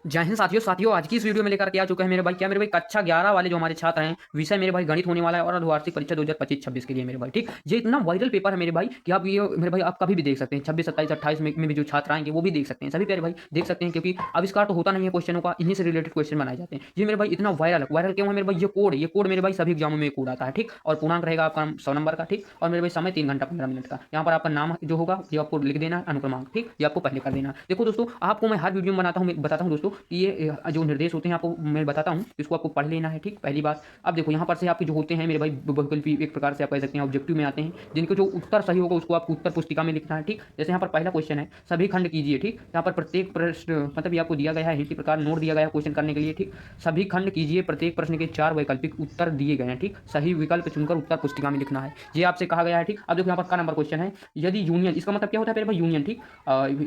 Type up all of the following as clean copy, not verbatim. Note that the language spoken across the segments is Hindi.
जय हिंद साथियों आज की इस वीडियो में लेकर के आ चुका है मेरे भाई क्या मेरे भाई कक्षा 11 वाले जो हमारे छात्र हैं विषय मेरे भाई गणित होने वाला है और अर्धवार्षिक परीक्षा 2025-26 के लिए मेरे भाई ठीक। ये इतना वायरल पेपर है मेरे भाई कि आप ये मेरे भाई आप कभी भी देख सकते हैं 26 27 28 में भी जो छात्र आएंगे वो भी देख सकते हैं सभी प्यारे भाई देख सकते हैं क्योंकि आविष्कार तो होता नहीं है क्वेश्चनों का इन्हीं से रिलेटेड क्वेश्चन बनाए जाते हैं। ये मेरे भाई इतना वायरल क्यों है मेरे भाई ये कोड मेरे भाई सभी एग्जामों में कोड आता है ठीक। और पूर्णांक रहेगा आपका 100 नंबर का ठीक। और मेरे भाई समय 3 घंटा 15 मिनट का। यहाँ पर आपका नाम जो होगा ये आपको लिख देना अनुक्रमांक ठीक। ये आपको पहले कर देना। देखो दोस्तों आपको मैं हर वीडियो में बताता हूँ दोस्तों कि ये जो निर्देश होते हैं आपको मैं बताता हूँ इसको आपको पढ़ लेना है ठीक। पहली बात अब देखो यहाँ पर से आपके जो होते हैं मेरे भाई वैकल्पिक एक प्रकार से आप कह सकते हैं ऑब्जेक्टिव में आते हैं जिनके जो उत्तर सही होगा उसको आपको उत्तर पुस्तिका में लिखना है ठीक। जैसे यहाँ पर पहला क्वेश्चन है सभी खंड कीजिए ठीक। यहाँ पर प्रत्येक प्रश्न मतलब ये आपको दिया गया है इसी प्रकार नोट दिया गया है क्वेश्चन करने के लिए ठीक। सभी खंड कीजिए प्रत्येक प्रश्न के 4 वैकल्पिक उत्तर दिए गए हैं ठीक। सही विकल्प चुनकर उत्तर पुस्तिका में लिखना है ये आपसे कहा गया है ठीक। अब देखो यहाँ पर का नंबर क्वेश्चन है यदि यूनियन इसका मतलब क्या होता है मेरे भाई यूनियन ठीक।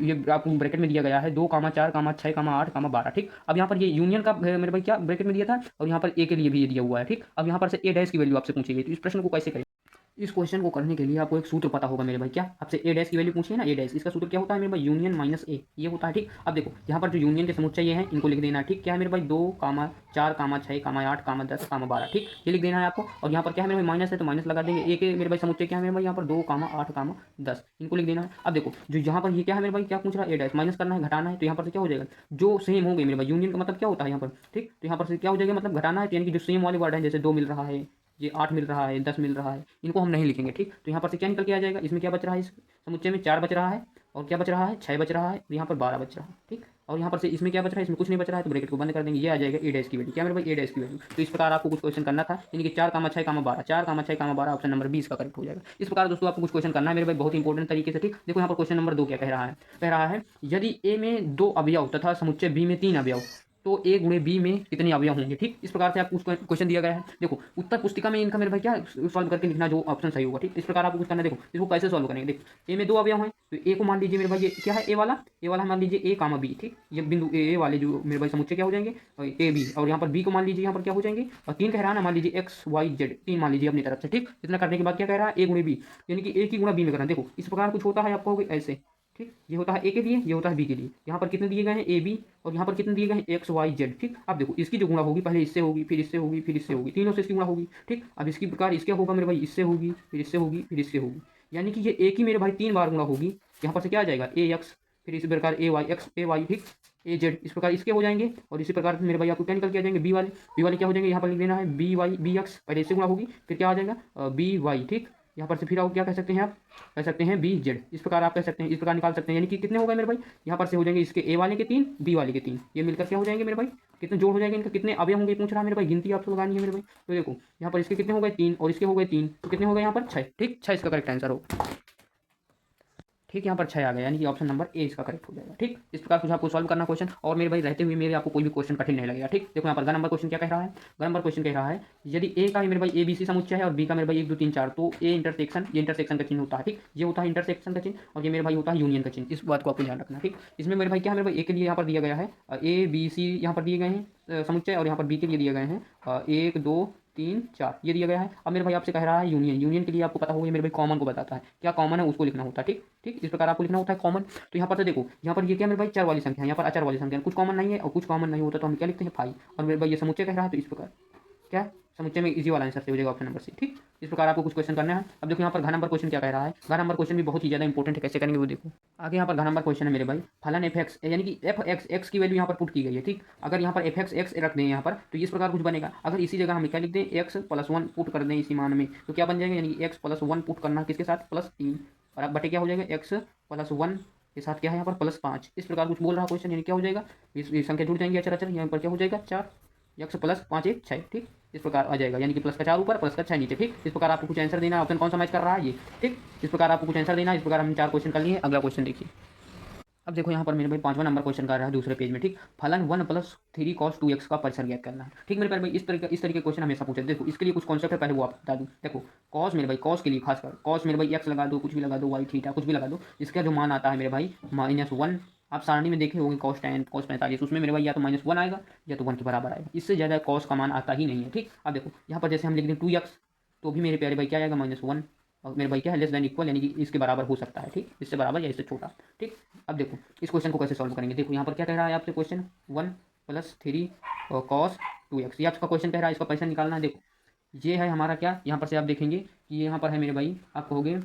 ये आपको ब्रैकेट में दिया गया है 2 4 6 8 ठीक। अब यहाँ पर ये यूनियन का मेरे भाई क्या ब्रैकेट में दिया था और यहाँ पर ए के लिए भी ये दिया हुआ है ठीक। अब यहाँ पर से ए डैश की वैल्यू आपसे पूछी गई तो इस प्रश्न को कैसे करें। इस क्वेश्चन को करने के लिए आपको एक सूत्र पता होगा मेरे भाई क्या आपसे ए डैश की वैल्यू पूछी है ना ए डैश इसका सूत्र क्या होता है मेरे भाई यूनियन माइनस ए ये होता है ठीक। अब देखो यहाँ पर जो यूनियन के समुच्चय ये हैं इनको लिख देना है ठीक। क्या है मेरे भाई 2 4 6 8 10 ठीक ये लिख देना है आपको। और यहाँ पर क्या है मेरे भाई माइनस है तो माइनस लगा देंगे ए के मेरे भाई समुच्चय क्या है मेरे भाई यहाँ पर 2 8 10 इनको लिख देना है। अब देखो जो यहाँ पर ये क्या है मेरे भाई क्या पूछ रहा है ए डैश माइनस करना है घटाना है तो यहाँ पर से क्या हो जाएगा जो सेम हो गए मेरे भाई यूनियन का मतलब क्या होता है यहाँ पर ठीक। तो यहाँ पर से क्या हो जाएगा मतलब घटाना है तो यानी कि जो सेम वाले वर्ड है जैसे 2 मिल रहा है ये 8 मिल रहा है 10 मिल रहा है इनको हम नहीं लिखेंगे ठीक। तो यहाँ पर से क्या निकल के आ जाएगा इसमें क्या बच रहा है इस समुच्चय में 4 बच रहा है और क्या बच रहा है 6 बच रहा है यहाँ पर 12 बच रहा है ठीक। और यहाँ पर से इसमें क्या बच रहा है इसमें कुछ नहीं बच रहा है तो ब्रैकेट को बंद कर देंगे ये आ जाएगा ए डैश की वैल्यू क्या मेरे भाई ए डैश की वैल्यू। तो इस प्रकार आपको कुछ क्वेश्चन करना था यानी कि 4 6 12 ऑप्शन नंबर 20 का करेक्ट हो जाएगा। इस प्रकार दोस्तों आपको कुछ क्वेश्चन करना है मेरे भाई बहुत इंपॉर्टेंट तरीके से ठीक। देखो यहाँ पर क्वेश्चन नंबर 2 क्या कह रहा है यदि ए में 2 अवयव तथा समुच्चय बी में 3 अवयव तो ए गुणे बी में कितने अवयव होंगे ठीक। इस प्रकार से आपको क्वेश्चन दिया गया है। देखो उत्तर पुस्तिका में इनका मेरे भाई क्या सॉल्व करके लिखना जो ऑप्शन सही होगा ठीक। इस प्रकार आपको कुछ करना है। देखो इसको कैसे सॉल्व करेंगे देखो ए में 2 अवयव हैं तो ए को मान लीजिए मेरे भाई ये क्या है ए वाला मान लीजिए ए कामा बी ठीक। ये बिंदु ए वाले जो मेरे भाई समुच्चय क्या हो जाएंगे ए बी और यहाँ पर बी को मान लीजिए यहाँ पर क्या हो जाएंगे और 3 कह रहा है ना मान लीजिए एक्स वाई जेड 3 मान लीजिए अपनी तरफ से ठीक। इतना करने के बाद क्या कह रहा है ए गुणे बी यानी कि ए की गुणा बी में करना। देखो इस प्रकार कुछ होता है आपको ऐसे ठीक। ये होता है ए के लिए ये होता है बी के लिए। यहाँ पर कितने दिए गए हैं ए बी और यहाँ पर कितने दिए गए हैं एक्स वाई जेड ठीक। अब देखो इसकी जो गुणा होगी पहले इससे होगी फिर इससे होगी फिर इससे होगी तीनों से इसकी गुणा होगी ठीक। अब इसकी प्रकार इसके होगा मेरे भाई इससे होगी फिर इससे होगी फिर इससे होगी यानी कि ये ए की मेरे भाई 3 बार गुणा होगी। यहाँ पर से क्या आ जाएगा ए एक्स फिर इसी प्रकार ए वाई एक्स ए वाई ठीक ए जेड इस प्रकार इसके हो जाएंगे। और इसी प्रकार मेरे भाई आपको क्या निकल के आ जाएंगे बी वाले क्या हो जाएंगे यहाँ पर लिख देना है बी वाई बी एक्स पहले इससे गुणा होगी फिर क्या आ जाएगा बी वाई ठीक। यहाँ पर से फिर आप क्या कह सकते हैं आप कह सकते हैं बी जेड इस प्रकार आप कह सकते हैं इस प्रकार निकाल सकते हैं यानी कि कितने हो गए मेरे भाई यहाँ पर से हो जाएंगे इसके ए वाले के 3 बी वाले के 3 ये मिलकर क्या हो जाएंगे मेरे भाई कितने जोड़ हो जाएंगे इनका कितने अवयव होंगे पूछ रहा है मेरे भाई गिनती आपको लगानी है मेरे भाई। तो देखो यहाँ पर इसके कितने हो गए 3 और इसके हो गए 3 तो कितने हो गए यहाँ पर 6 ठीक 6 इसका करेक्ट आंसर हो ठीक। यहाँ पर 6 आ गया यानी कि ऑप्शन नंबर ए इसका करेक्ट हो जाएगा ठीक। इस प्रकार कुछ आपको सॉल्व करना क्वेश्चन और मेरे भाई रहते हुए मेरे आपको कोई भी क्वेश्चन कठिन नहीं लगेगा ठीक। देखो यहाँ पर ग नंबर क्वेश्चन क्या कह रहा है ग नंबर क्वेश्चन कह रहा है यदि ए का मेरे भाई ए बी सी समुच्चय है और बी का मेरे भाई 1 2 3 4 तो ए इंटरसेक्शन ये इंटरसेक्शन का चिन्ह होता है ठीक। ये होता है इंटरसेक्शन का चिन्ह और ये मेरे भाई होता है यूनियन का चिन्ह। इस बात को आपको ध्यान रखना ठीक। इसमें मेरे भाई क्या मेरे भाई ए के लिए यहाँ पर दिया गया है ए बी सी यहाँ पर दिए गए हैं समुच्चय और यहाँ पर बी के लिए दिए गए हैं 1 2 3 4 ये दिया गया है। अब मेरे भाई आपसे कह रहा है यूनियन के लिए आपको पता होगा मेरे भाई कॉमन को बताता है क्या कॉमन है उसको लिखना होता है ठीक ठीक। इस प्रकार आपको लिखना होता है कॉमन। तो यहाँ पर से देखो यहाँ पर ये क्या मेरे भाई चर वाली संख्या है यहाँ पर अचर वाली संख्या कुछ कॉमन नहीं है और कुछ कॉमन नहीं होता तो हम क्या लिखते हैं 5 और मेरे भाई ये समुच्चय कह रहा है तो इस प्रकार क्या समुच्चय में इजी वाला आंसर से हो जाएगा ऑप्शन नंबर सी ठीक। इस प्रकार आपको कुछ क्वेश्चन करना है। अब देखो यहाँ पर घ नंबर क्वेश्चन क्या कह रहा है घ नंबर क्वेश्चन भी बहुत ही ज़्यादा इंपॉर्टेंट है कैसे करेंगे वो देखो आगे यहाँ पर घ नंबर क्वेश्चन है मेरे भाई फलन एफ एक्स यानी कि एफ एक्स एक्स की वैल्यू यहाँ पर पुट की गई है ठीक। अगर यहाँ पर एफ एक्स एक्स रख दें यहाँ पर तो इस प्रकार कुछ बनेगा। अगर इसी जगह हम क्या लिख दें एक्स प्लस 1 पुट कर दें इसी मान में तो क्या बन जाएगा यानी कि एक्स प्लस 1 पुट करना किसके साथ +3 और अब बटे क्या हो जाएगा एक्स प्लस 1 के साथ क्या है यहाँ पर +5 इस प्रकार कुछ बोल रहा क्वेश्चन यानी क्या हो जाएगा इस संख्या जुड़ जाएंगे अचर अचर यहाँ पर क्या हो जाएगा 4 एक्स प्लस 5 1 6 ठीक। इस प्रकार आ जाएगा यानी कि प्लस का 4 ऊपर प्लस का 6 नीचे ठीक। इस प्रकार आपको कुछ आंसर देना है ऑप्शन कौन सा मैच कर रहा है ये ठीक। इस प्रकार आपको कुछ आंसर देना है। इस प्रकार हमने 4 क्वेश्चन कर लिए। अगला क्वेश्चन देखिए। अब देखो यहाँ पर मेरे भाई 5वां नंबर क्वेश्चन कर रहा है दूसरे पेज में ठीक। फलन 1 + 3 cos 2x का परिसर ज्ञात करना है ठीक। मेरे भाई इस तरीके क्वेश्चन हमेशा पूछे। देखो इसके लिए कुछ कॉन्सेप्ट है पहले वो आप बता दूँ। देखो कॉस मेरे भाई कॉस के लिए खासकर कॉस मेरे भाई एक्स लगा दो कुछ भी लगा दो वाई थीटा कुछ भी लगा दो इसका जो मान आता है मेरे भाई -1 आप सारणी में देखे होंगे cos 10 cos 45 उसमें मेरे भाई या तो -1 आएगा या तो 1 के बराबर आएगा इससे ज़्यादा cos का मान आता ही नहीं है ठीक। अब देखो यहाँ पर जैसे हम लिख दें 2x तो भी मेरे प्यारे भाई क्या आएगा -1 और मेरे भाई क्या है लेस देन इक्वल यानी कि इसके बराबर हो सकता है, ठीक, इससे बराबर या इससे छोटा, ठीक। अब देखो इस क्वेश्चन को कैसे सॉल्व करेंगे। देखो यहाँ पर क्या कह रहा है आपसे क्वेश्चन 1 + 3 cos 2x, ये आपका क्वेश्चन कह रहा है, इसका पैसा निकालना है। देखो ये है हमारा क्या, यहाँ पर से आप देखेंगे कि यहाँ पर है मेरे भाई, आप कहोगे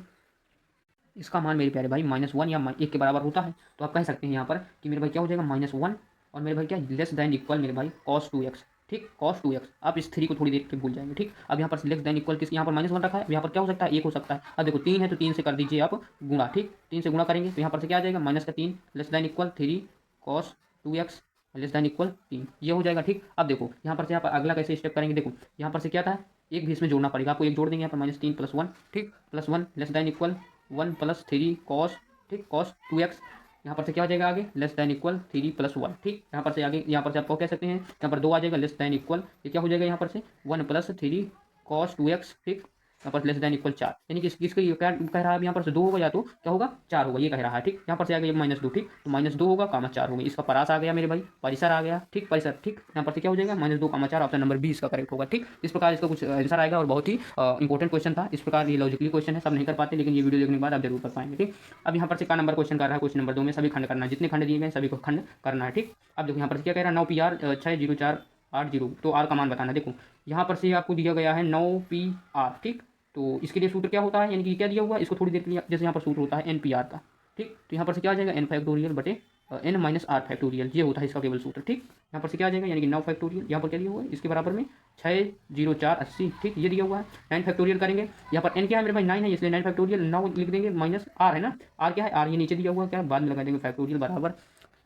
इसका मान मेरे प्यारे भाई -1 या 1 के बराबर होता है, तो आप कह सकते हैं यहाँ पर कि मेरे भाई क्या हो जाएगा -1 और मेरे भाई क्या लेस देन इक्वल मेरे भाई cos 2x, ठीक, cos 2x। आप इस 3 को थोड़ी देर के भूल जाएंगे, ठीक। अब यहाँ पर लेस देन इक्वल किस, यहाँ पर -1 रखा है, अब यहाँ पर क्या हो सकता है 1 हो सकता है। अब देखो 3 है तो 3 से कर दीजिए आप गुणा, ठीक, 3 से गुणा करेंगे तो यहाँ पर से क्या आ जाएगा -3 less than equal 3 cos 2x less than equal 3, ये हो जाएगा, ठीक। अब देखो यहाँ पर से आप अगला कैसे स्टेप करेंगे। देखो यहाँ पर से क्या था, एक भी इसमें जोड़ना पड़ेगा आपको, एक जोड़ देंगे यहाँ पर -3 + 1, ठीक, +1 लेस देन इक्वल 1 + 3 cos, ठीक, cos 2x। यहाँ पर से क्या हो जाएगा आगे लेस देन इक्वल 3 + 1, ठीक। यहाँ पर से आगे, यहाँ पर से आपको कह सकते हैं यहाँ पर 2 आ जाएगा लेस देन इक्वल, ये क्या हो जाएगा यहाँ पर से 1 + 3 cos 2x, ठीक। यहाँ पर लेस देन इक्वल 4, यानी कि इसका ये क्या कह रहा है, यहाँ पर से 2 होगा या तो क्या होगा 4 होगा, ये कह रहा है, ठीक। यहाँ पर से आ गया -2, ठीक, तो -2 होगा, -4 होगा, इसका परास आ गया मेरे भाई, परिसर आ गया, ठीक, परिसर, ठीक। यहाँ पर से क्या हो जाएगा -2, -4, ऑप्शन नंबर 20 का करेक्ट होगा, ठीक। इस प्रकार इसका कुछ आंसर आएगा और बहुत ही इंपॉर्टेंट क्वेश्चन था। इस प्रकार ये लॉजिकली क्वेश्चन है, सब नहीं कर पाते, लेकिन ये वीडियो देखने के बाद आप जरूर कर पाएंगे, ठीक। अब यहाँ पर से क्या नंबर क्वेश्चन कर रहा है, क्वेश्चन नंबर 2 में सभी खंड करना है, जितने खंड दिए गए सभी को खंड करना है, ठीक। अब देखो यहाँ पर क्या कह रहा है 9PR 60480, तो आर का मान बताना। देखो यहाँ पर से आपको दिया गया है 9PR, ठीक। तो इसके लिए सूत्र क्या होता है, यानी कि क्या दिया हुआ है, इसको थोड़ी देर के लिए जैसे यहाँ पर सूत्र होता है NPR का, ठीक। तो यहाँ पर से क्या आ जाएगा n बटे n-r, ये होता है इसका केवल सूत्र, ठीक। यहाँ पर से क्या आ जाएगा यानी कि 9 यहाँ पर क्या दिया हुआ है, इसके बराबर में 60480, ठीक, ये दिया हुआ है। 9 करेंगे, यहाँ पर n क्या है मेरे भाई 9 है, इसलिए 9 लिख देंगे, माइनस r है ना, r क्या है, r ये नीचे दिया हुआ है, क्या बाद में लगा देंगे फैक्टोरियल बराबर।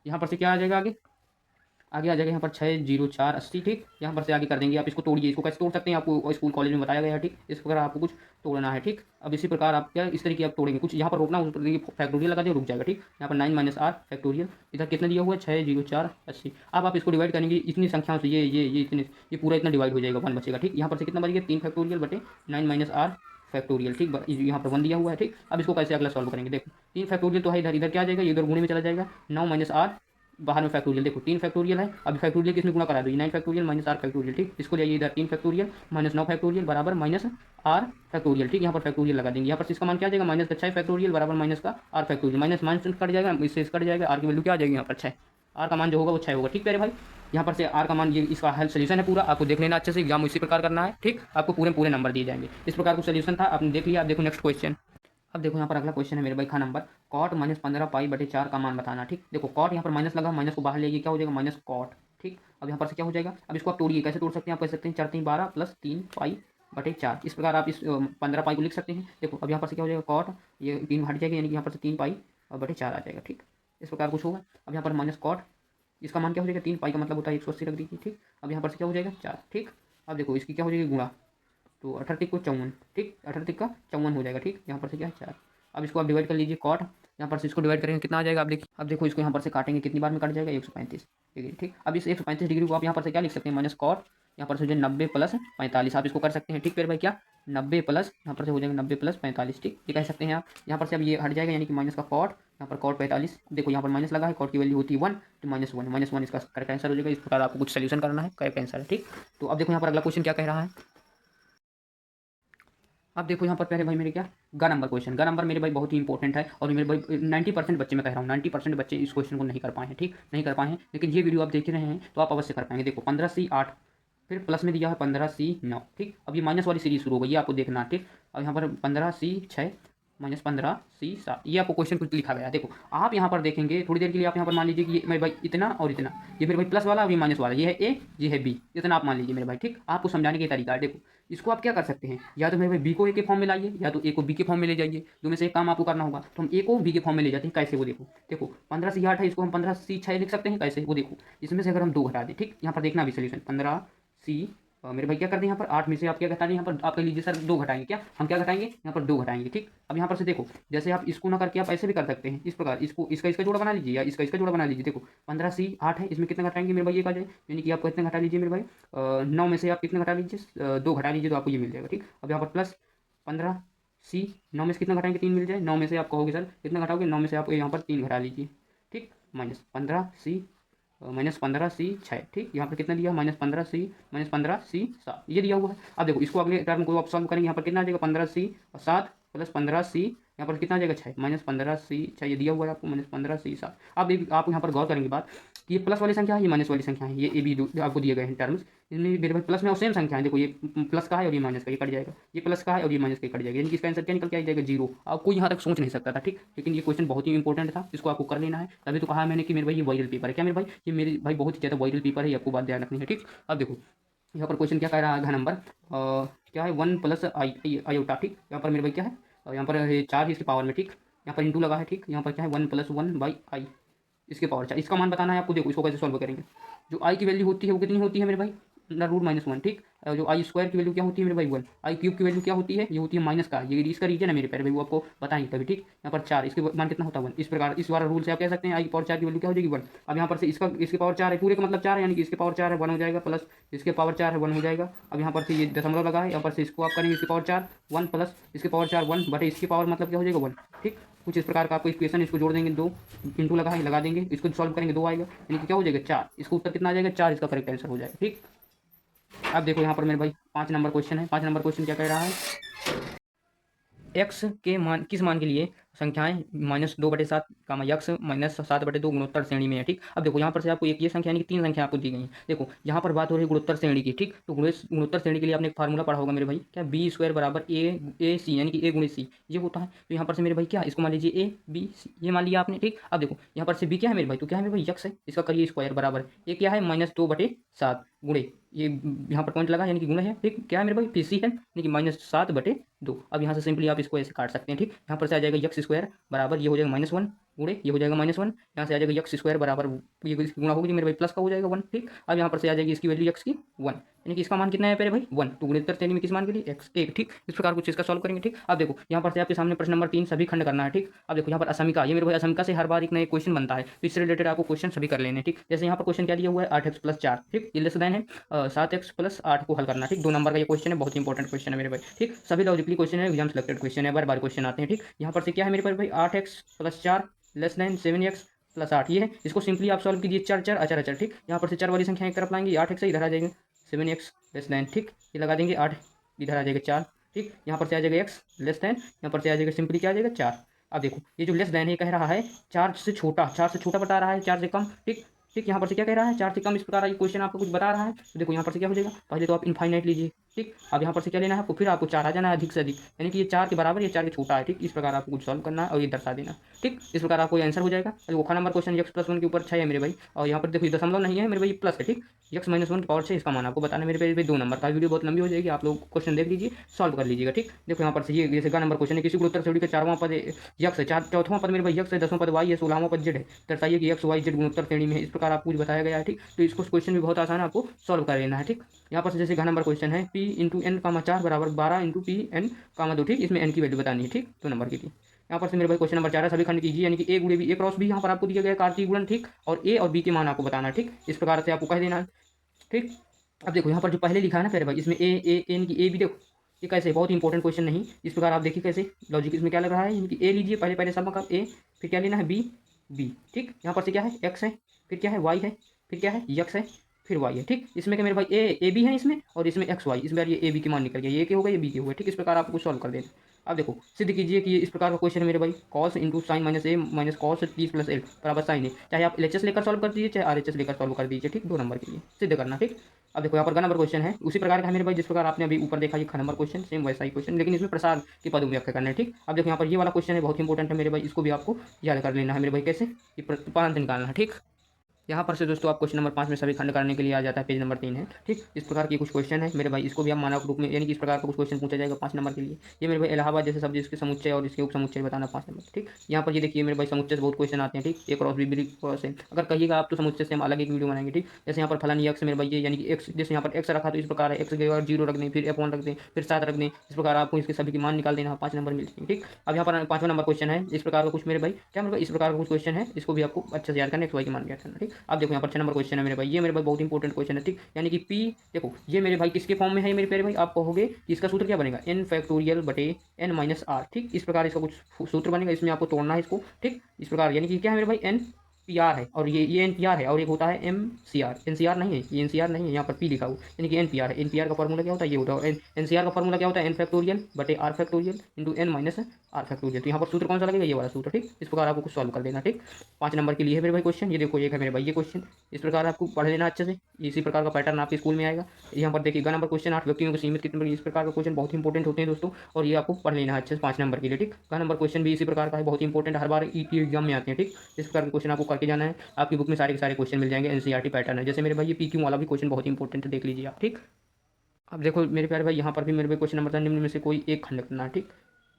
यहाँ पर से क्या आ जाएगा आगे, आगे आ जाएगा यहाँ पर 60480, ठीक। यहाँ पर से आगे कर देंगे, आप इसको तोड़िए, इसको कैसे तोड़ सकते हैं आपको स्कूल कॉलेज में बताया गया है, ठीक। इस प्रकार आपको कुछ तोड़ना है, ठीक। अब इसी प्रकार आप क्या इस तरीके आप तोड़ेंगे, कुछ यहाँ पर रोकना, उस पर फैक्टोरियल लगा दें, रुक जाएगा, ठीक। यहाँ पर 9 - r फैक्टोरियल, इधर कितना दिया हुआ है 60480। अब आप इसको डिवाइड करेंगे इतनी संख्याओं से, ये इतने, ये पूरा इतना डिवाइड हो जाएगा, 1 बचेगा, ठीक। यहाँ पर से कितना बच गया 3 फैक्टोरियल बटे 9 - r फैक्टोरियल, ठीक। यहाँ पर 1 दिया हुआ है, ठीक। अब इसको कैसे अगला सॉल्व करेंगे। देखो 3 फैक्टोरियल तो है इधर, इधर क्या आ जाएगा, इधर गुणे में चला जाएगा, 9 - r बाहर में फैक्टोरियल, देखो 3 फैक्टोरियल है, अभी फैक्टोरियल किसमें गुणा करा दो, 9 फैक्टोरियल -r फैक्टोरियल, ठीक। इसको ले इधर 3 फैक्टोरियल -9 फैक्टोरियल बराबर -r फैक्टोरियल, ठीक। यहाँ पर फैक्टोरियल लगा देंगे, यहाँ पर इसका मान क्या आ जाएगा -6 फैक्टोरियल बराबर -r factorial, minus minus cut जाएगा, इससे कट जाएगा, r की वैल्यू क्या आ जाएगी यहाँ पर 6, r का मान जो होगा वो 6 होगा, ठीक प्यारे भाई। यहाँ पर से r का मान, ये इसका हेल्प सोल्यूशन है पूरा, आपको देख लेना अच्छे से, एग्जाम इसी प्रकार करना है, ठीक। आपको पूरे नंबर दिए जाएंगे, इस प्रकार का सोल्यूशन था, आपने देख लिया। आप देखो नेक्स्ट क्वेश्चन। अब देखो यहाँ पर अगला क्वेश्चन है मेरे भाई, खा नंबर कॉट -15π/4 का मान बताना, ठीक। देखो कॉट यहाँ पर माइनस लगा, माइनस को बाहर लेगी, क्या हो जाएगा माइनस कॉट, ठीक। अब यहाँ पर से क्या हो जाएगा, अब इसको आप तोड़िए, कैसे तोड़ सकते हैं, आप कह सकते हैं 4 3 12 + 3π/4, इस प्रकार आप इस 15π को लिख सकते हैं। देखो अब यहाँ पर से क्या हो जाएगा कॉट, ये 3 हट जाएगा, यानी कि यहाँ पर से 3π/4 आ जाएगा, ठीक। इस प्रकार कुछ होगा। अब यहाँ पर माइनस कॉट, इसका मान क्या हो जाएगा 3π का मतलब होता है 180 रख दीजिए, ठीक। अब यहाँ पर से क्या हो जाएगा 4, ठीक। अब देखो इसकी क्या हो जाएगी गुणा, तो 38 को 54, ठीक, 38 का 54 हो जाएगा, ठीक। यहाँ पर से क्या है 4। अब इसको आप डिवाइड कर लीजिए कॉट, यहाँ पर से इसको डिवाइड करेंगे कितना आ जाएगा, आप देखिए। अब देखो इसको यहाँ पर से काटेंगे, कितनी बार में कट जाएगा 135 डिग्री, ठीक। अब इस 135 डिग्री को आप यहाँ पर से क्या लिख सकते हैं माइनस कॉट, यहाँ पर से जो 90 + 45, आप इसको कर सकते हैं, ठीक फिर भाई क्या 90 प्लस, यहाँ पर से हो जाएगा 90 + 45, ठीक, ये कह सकते हैं आप। यहाँ पर से अब ये हट जाएगा, यानी कि माइनस का कॉट, यहाँ पर कॉट 45, देखो यहाँ पर माइनस लगा है, कॉट की वैल्यू होती है 1, तो -1 इसका करेक्ट आंसर हो जाएगा। इस प्रकार आपको कुछ सोल्यूशन करना है, करेक्ट आंसर है, ठीक। तो अब देखो यहाँ पर अगला क्वेश्चन क्या कह रहा है। अब देखो यहाँ पर पहले भाई मेरे क्या गा नंबर क्वेश्चन, गा नंबर मेरे भाई बहुत ही इंपॉर्टेंट है, और मेरे भाई 90% बच्चे, मैं कह रहा हूँ 90% बच्चे इस क्वेश्चन को नहीं कर पाए हैं, ठीक, नहीं कर पाए हैं, लेकिन ये वीडियो आप देख रहे हैं तो आप अवश्य कर पाएंगे। देखो 15C 8, फिर प्लस में दिया है 15C 9, ठीक। अब ये माइनस वाली सीरीज शुरू हो गई, ये आपको देखना, ठीक। अब यहाँ पर 15C 6 -15C 7, ये आपको क्वेश्चन कुछ लिखा गया है। देखो आप यहाँ पर देखेंगे थोड़ी देर के लिए, आप यहाँ पर मान लीजिए कि ये मेरे भाई इतना और इतना, ये मेरे भाई प्लस वाला और ये माइनस वाला, ये है A, ये है B, इतना आप मान लीजिए मेरे भाई, ठीक। आपको समझाने का तरीका है। देखो इसको आप क्या कर सकते हैं, या तो मेरे भाई B को A के फॉर्म में लाइए, या तो A को B के फॉर्म में ले जाइए, दो में से एक काम आपको करना होगा। तो हम A को B के फॉर्म में ले जाते हैं, कैसे वो देखो, देखो 15C 8 है, इसको हम 15C 6 लिख सकते हैं, कैसे वो देखो, इसमें से अगर हम 2 घटा दें, ठीक, यहाँ पर देखना भी सोल्यूशन 15C, मेरे भाई क्या करते हैं यहाँ पर 8 में से आप क्या घटा दें, यहाँ पर आप कह लीजिए सर 2 घटाएंगे, क्या हम क्या घटाएंगे यहाँ पर 2 घटाएंगे, ठीक। अब यहाँ पर से देखो जैसे आप इसको ना करके आप ऐसे भी कर सकते हैं, इस प्रकार इसको इसका जोड़ा बना लीजिए, या इसका जोड़ा बना लीजिए। देखो 15C 8 है, इसमें कितना घटाएंगे मेरे भाई, एक आ जाए, यानी कि आपको कितना घटा लीजिए मेरे भाई 9 में से आप कितना घटा लीजिए 2 घटा लीजिए, तो आपको ये मिल जाएगा, ठीक। अब यहाँ पर प्लस 15C 9 में से कितना घटाएंगे 3 मिल जाए, 9 में से आप कहोगे सर कितना घटाओगे, 9 में से आप यहाँ पर 3 घटा लीजिए, ठीक, -15C 6, ठीक। यहाँ पर कितना दिया -15C 7, ये दिया हुआ है। अब देखो इसको अगले टर्म को आप सॉल्व करेंगे, यहाँ पर कितना आ जाएगा 15C 7 प्लस 15c, यहाँ पर कितना आ जाएगा 6, माइनस 15c, अच्छा ये दिया हुआ है आपको माइनस 15c 7। आप यहाँ पर गौर करेंगे बात कि ये प्लस वाली संख्या है, ये माइनस वाली संख्या है, ये ए बी आपको दिए गए हैं टर्म्स। इसमें मेरे भाई प्लस में और सेम संख्या है, देखो ये प्लस का है और ये माइनस का, ये कट जाएगा, ये प्लस का है और ये माइनस का कट जाएगा, यानी कि इसका आंसर क्या निकल के आ जाएगा 0। आपको यहाँ तक सोच नहीं सकता था, ठीक, लेकिन ये क्वेश्चन बहुत ही इंपॉर्टेंट था, इसको आपको कर लेना है। तभी तो कहा मैंने कि मेरे भाई ये वायरल पेपर है, क्या मेरे भाई ये मेरे भाई बहुत ही ज़्यादा वायरल पेपर है, ये आपको बात ध्यान रखनी है, ठीक। अब देखो यहाँ पर क्वेश्चन क्या कह रहा है, नंबर क्या है 1 प्लस आई आयोटा, ठीक। यहाँ पर मेरे भाई क्या है, यहाँ पर 4 इसके पावर में, ठीक, यहाँ पर इंटू लगा है, ठीक। यहाँ पर क्या है 1 प्लस 1 बाई आई, इसके पावर 4, इसका मान बताना है आपको। देखो इसको कैसे सॉल्व करेंगे, जो आई की वैल्यू होती है वो कितनी होती है मेरे भाई, अंडर रूट -1, ठीक। जो आई स्क्वायर की वैल्यू क्या होती है मेरे भाई 1, आई क्यूब की वैल्यू क्या होती है, ये होती है माइनस का, ये इसका रीजन है मेरे प्यारे भाई, वो आपको बताएंगे तभी, ठीक। यहाँ पर 4, इसके मान कितना होता है 1, इस प्रकार इस वाला रूल से आप कह सकते हैं आई की पावर 4 की वैल्यू क्या हो जाएगी 1। अब यहाँ पर से इसके पावर 4 है, पूरे का मतलब 4 है, यानी कि इसके पावर 4 है 1 हो जाएगा, प्लस इसके पावर 4 है 1 हो जाएगा। अब यहाँ पर से ये दशमलव लगा है, यहाँ पर से इसको आप करेंगे इसके पावर 4 1 प्लस इसके पावर 4 1 बटे इसकी पावर मतलब क्या हो जाएगा 1, ठीक। कुछ इस प्रकार का आपको इक्वेशन, इसको जोड़ देंगे 2 इंटू लगा देंगे, इसको सॉल्व करेंगे 2 आएगा, यानी कि क्या हो जाएगा 4, इसको उत्तर कितना आ जाएगा 4, इसका करेक्ट आंसर हो जाएगा, ठीक। अब देखो यहाँ पर मेरे भाई 5 नंबर क्वेश्चन है। 5 नंबर क्वेश्चन क्या कह रहा है, एक्स के मान किस मान के लिए संख्याएं -2/7 कामा यक्स -7/2 गुणोत्तर श्रेणी में है, ठीक। अब देखो यहाँ पर से आपको एक ये संख्या यानी कि 3 संख्या आपको दी गई है। देखो यहाँ पर बात हो रही है गुणोत्तर श्रेणी की, ठीक। तो गुणोत्तर श्रेणी के लिए आपने एक फार्मूला पढ़ा होगा मेरे भाई, क्या b² बराबर ए सी, यानी कि a गुणित सी ये होता है। तो यहाँ पर से मेरे भाई क्या, इसको मान लीजिए ए बी सी, ये मान लिया आपने, ठीक। अब देखो यहाँ पर से b क्या है मेरे भाई, तो क्या है मेरे भाई यक्स है, इसका करिए स्क्वायर बराबर ये क्या है -2/7 गुणे, ये यहाँ पर पॉइंट लगा यानी कि गुणा है, ठीक। क्या है मेरे भाई पी सी है, यानी कि -7/2। अब यहाँ से सिंपली आप इसको ऐसे काट सकते हैं, ठीक। यहाँ पर से आ जाएगा यक्स स्क्वायर बराबर ये हो जाएगा -1 गुणे ये हो जाएगा -1, यहाँ से आ जाएगा यक्स स्क्वायर बराबर ये गुणा होगी मेरे भाई प्लस का हो जाएगा 1, ठीक। अब यहाँ पर से आ जाएगी इसकी वैल्यू यक्स की 1, यानी कि इसका मान कितना है मेरे भाई 1। तो गुणोत्तर श्रेणी में किस मान के लिए x 1, ठीक। इस प्रकार कुछ इसका सॉल्व करेंगे, ठीक। अब देखो यहाँ पर से आपके सामने प्रश्न नंबर 3 सभी खंड करना है, ठीक। अब देखो यहाँ पर असमिका, ये मेरे भाई असमिका से हर बार एक नया क्वेश्चन बनता है, तो इससे रिलेटेड आपको क्वेश्चन सभी कर लेने, ठीक। जैसे यहाँ पर क्वेश्चन क्या दिया हुआ है 8x + 4, ठीक, ये लेस देन है 7x + 8 को हल करना, ठीक। 2 नंबर का ये क्वेश्चन है, बहुत इंपॉर्टेंट क्वेश्चन है मेरे भाई, ठीक। सभी लॉजिकली क्वेश्चन है, एग्जाम सेलेक्टेड क्वेश्चन है, बार क्वेश्चन आते हैं, ठीक। यहाँ पर से क्या है मेरे भाई 8x + 4 लेस देन 7x + 8, ये है। इसको सिंपली आप सॉल्व कीजिए, चर चर अचर अचर, ठीक। यहाँ पर से चर वाली संख्या एक तरफ लाएंगे, 8x इधर आ जाएगा 7x लेस देन, ठीक, ये लगा देंगे 8 इधर आ जाएगा 4, ठीक। यहाँ पर से आ जाएगा x लेस देन, यहाँ पर से आ जाएगा सिंपली क्या आ जाएगा 4। अब देखो ये जो लेस देन है कह रहा है 4 से छोटा बता रहा है, 4 से कम, ठीक। ठीक, यहाँ पर से क्या कह रहा है 4 से कम, इस प्रकार ये क्वेश्चन आपको कुछ बता रहा है। तो देखो यहाँ पर से क्या हो जाएगा, पहले तो आप इनफाइनाइट लीजिए, ठीक। अब यहाँ पर से क्या लेना है आपको, फिर आपको 4 आ जाना है अधिक से अधिक, यानी कि ये 4 के बराबर, ये 4 के छोटा है, ठीक। इस प्रकार आपको कुछ सॉल्व करना है और ये दर्शा देना, ठीक। इस प्रकार आपको ये आंसर हो जाएगा। देखो नंबर क्वेश्चन x+1 के ऊपर 6 है मेरे भाई, और यहाँ पर देखो दशमलव नहीं है मेरे भाई, प्लस है, ठीक। x-1 की पावर 6 इसका मान आपको बताना है मेरे भाई 2 नंबर का। वीडियो बहुत लंबी हो जाएगी, आप लोग क्वेश्चन देख लीजिए, सॉल्व कर लीजिएगा, ठीक। देखो यहाँ पर से ये जैसे का नंबर क्वेश्चन है, किसी गुणोत्तर श्रेणी का 4वां पद यक्स है, 4वां पद मेरे भाई यक्स है, 10वां पद y है, 16वां पद z है, दर्शाइए कि x y z गुणोत्तर श्रेणी में है। इस प्रकार आपको कुछ बताया गया है, ठीक। तो इसको क्वेश्चन भी बहुत आसान है, आपको सॉल्व कर लेना है, ठीक। यहाँ पर से जैसे घ नंबर क्वेश्चन है p × n, 4 बराबर 12 × p n, 2, ठीक। इसमें n की वैल्यू बतानी है, ठीक, 2 नंबर के लिए। यहाँ पर से मेरे भाई क्वेश्चन नंबर 4 है, सभी खंड कीजिए, यानी कि a गुणे b, a क्रॉस b यहाँ पर आपको दिया गया है कार्तीय गुणन, ठीक। और a और b के मान आपको बताना है, ठीक। इस प्रकार से आपको कह देना है, ठीक। अब देखो यहाँ पर जो पहले लिखा है ना मेरे भाई, इसमें a यानी कि a b, देखो ये कैसे बहुत इंपॉर्टेंट क्वेश्चन नहीं, इस प्रकार आप देखिए कैसे लॉजिक इसमें क्या लग रहा है, यानी कि a लीजिए पहले सब का a, फिर क्या लेना है b, ठीक। यहाँ पर से क्या है x है, फिर क्या है y है, फिर क्या है x है, फिर y है, ठीक। इसमें क्या मेरे भाई ए बी है इसमें, और इसमें एक्स वाई, इसमें ये ए बी के मान निकल गया, ये के हो गए ये बी के हो गए, ठीक। इस प्रकार आपको सॉल्व कर देना। अब देखो सिद्ध कीजिए कि इस प्रकार का क्वेश्चन है मेरे भाई, cos × sin - a - cos 30 + l बराबर sin है। चाहे आप LHS लेकर सॉल्व कर दीजिए, चाहे RHS लेकर सॉल्व कर दीजिए, ठीक। 2 नंबर के लिए सिद्ध करना, ठीक। अब देखो यहाँ पर नंबर क्वेश्चन है, उसी प्रकार का है मेरे भाई जिस प्रकार आपने अभी ऊपर देखा ये नंबर क्वेश्चन, सेम वैसा ही क्वेश्चन, लेकिन इसमें प्रसाद के पदों में व्याख्या करना है, ठीक। अब देखो यहाँ पर ये वाला क्वेश्चन है, बहुत इंपॉर्टेंट है मेरे भाई, इसको भी आपको याद कर लेना है मेरे भाई, कैसे ये प्रांत निकालना है, ठीक। यहाँ पर से दोस्तों आप क्वेश्चन नंबर 5 में सभी खंड करने के लिए आ जाता है, पेज नंबर 3 है, ठीक। इस प्रकार की कुछ क्वेश्चन है मेरे भाई, इसको भी हम मानक रूप में, यानी कि इस प्रकार का कुछ क्वेश्चन पूछा जाएगा 5 नंबर के लिए। ये मेरे भाई इलाहाबाद जैसे शब्द इसके समुच्चय और इसके उप समुच्चय बताना 5 नंबर, ठीक। यहाँ पर ये देखिए मेरे भाई समुच्चय से बहुत क्वेश्चन आते हैं, ठीक। ए क्रॉस बी क्रॉस है, अगर कहिएगा आप तो समुच्चय से हम अलग एक वीडियो बनाएंगे, ठीक। जैसे यहाँ पर फलन एक्स मेरे भाई ये, यानी कि एक्स, जैसे यहाँ पर एक्स रखा तो इस प्रकार है, एक्स के बाद 0 रख दें, फिर F1 रख दें, फिर 7 रख दें, इस प्रकार आपको इसके सभी की मान निकाल देना, 5 नंबर मिलते हैं, ठीक। अब यहाँ पर 5वां नंबर क्वेश्चन है, इस प्रकार का कुछ मेरे भाई क्या मेरे भाई इस प्रकार का कुछ क्वेश्चन है, इसको भी आपको अच्छे से याद करना, एक्स वाई की मान याद करना, ठीक। अब देखो यहाँ पर 6 नंबर क्वेश्चन है मेरे भाई, ये मेरे भाई बहुत इंपॉर्टेंट क्वेश्चन है, ठीक। यानी कि P, देखो ये मेरे भाई किसके फॉर्म में है मेरे प्यारे भाई, आप कहोगे कि इसका सूत्र क्या बनेगा n फैक्टोरियल बटे n - r, ठीक। इस प्रकार इसका कुछ सूत्र बनेगा, इसमें आपको तोड़ना है इसको, ठीक। इस प्रकार यानी कि क्या है मेरे भाई n पी आर है और ये एन पी आर है और एक होता है M C R. N C R नहीं है, ये एन सी आर नहीं है, यहाँ पर पी लिखा हुआ यानी कि एन पी आर है। एन पी आर का फॉर्मूला क्या होता है, ये होता है। एन सी आर का फॉर्मूला क्या होता है, एन फैक्टोरियल बटे R factorial into N minus R factorial. तो यहाँ पर सूत्र कौन सा लगेगा, ये वाला सूत्र। ठीक, इस प्रकार आपको कुछ सॉल्व कर देना। ठीक, 5 नंबर के लिए है मेरे भाई क्वेश्चन। ये देखो एक है मेरे भाई ये क्वेश्चन, इस प्रकार आपको पढ़ लेना अच्छे से। इसी प्रकार का पैटर्न आपके स्कूल में आएगा। यहाँ पर देखिए नंबर क्वेश्चन 8 व्यक्तियों को सीमित कितने, इस प्रकार का क्वेश्चन बहुत इंपॉर्टेंट होते हैं दोस्तों, और ये आपको पढ़ लेना है अच्छे से 5 नंबर के लिए। ठीक, का नंबर क्वेश्चन भी इसी प्रकार का है, बहुत इंपॉर्टेंट, हर बार ई एग्जाम में आते हैं। ठीक, इस प्रकार के क्वेश्चन आपको करके जाना है। आपकी बुक में सारे के सारे क्वेश्चन मिल जाएंगे, एनसीईआरटी पैटर्न है। जैसे मेरे भाई ये पीक्यू वाला भी क्वेश्चन बहुत इंपॉर्टेंट है, देख लीजिए आप। ठीक, अब देखो मेरे प्यारे भाई यहाँ पर भी मेरे भाई क्वेश्चन नंबर था, निम्न में से कोई एक खंड करना है। ठीक,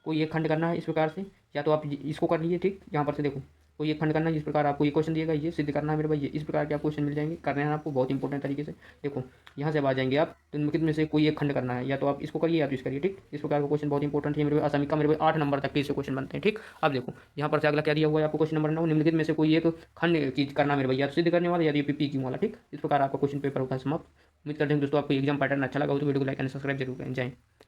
कोई एक खंड करना है इस प्रकार से, या तो आप इसको कर लीजिए। ठीक, यहाँ पर से देखो कोई एक खंड करना है, जिस प्रकार आपको ये क्वेश्चन दिएगा ये सिद्ध करना है मेरे भाई। ये इस प्रकार के आप क्वेश्चन मिल जाएंगे, करने हैं आपको बहुत इंपॉर्टेंट तरीके से। देखो यहाँ से अब आ जाएंगे आप, तो इनमें में से कोई एक खंड करना है, या तो आप इसको करिए या तो इसको करिए। ठीक, इस प्रकार का क्वेश्चन बहुत इंपॉर्टेंट है मेरे भाई। असमिका मेरे भाई 8 नंबर तक के इससे क्वेश्चन बनते हैं। ठीक, अब देखो यहाँ पर से अगला क्या दिया हुआ है आपको, क्वेश्चन नंबर 9, निम्नलिखित में से कोई एक खंड चीज करना मेरे भाई, या तो सिद्ध करने वाला या पी क्यू वाला। ठीक, इस प्रकार आपका क्वेश्चन पेपर होगा समाप्त। उम्मीद करते हैं दोस्तों आपको एग्जाम पैटर्न अच्छा लगा हो तो वीडियो को लाइक एंड सब्सक्राइब जरूर करें। जय हिंद।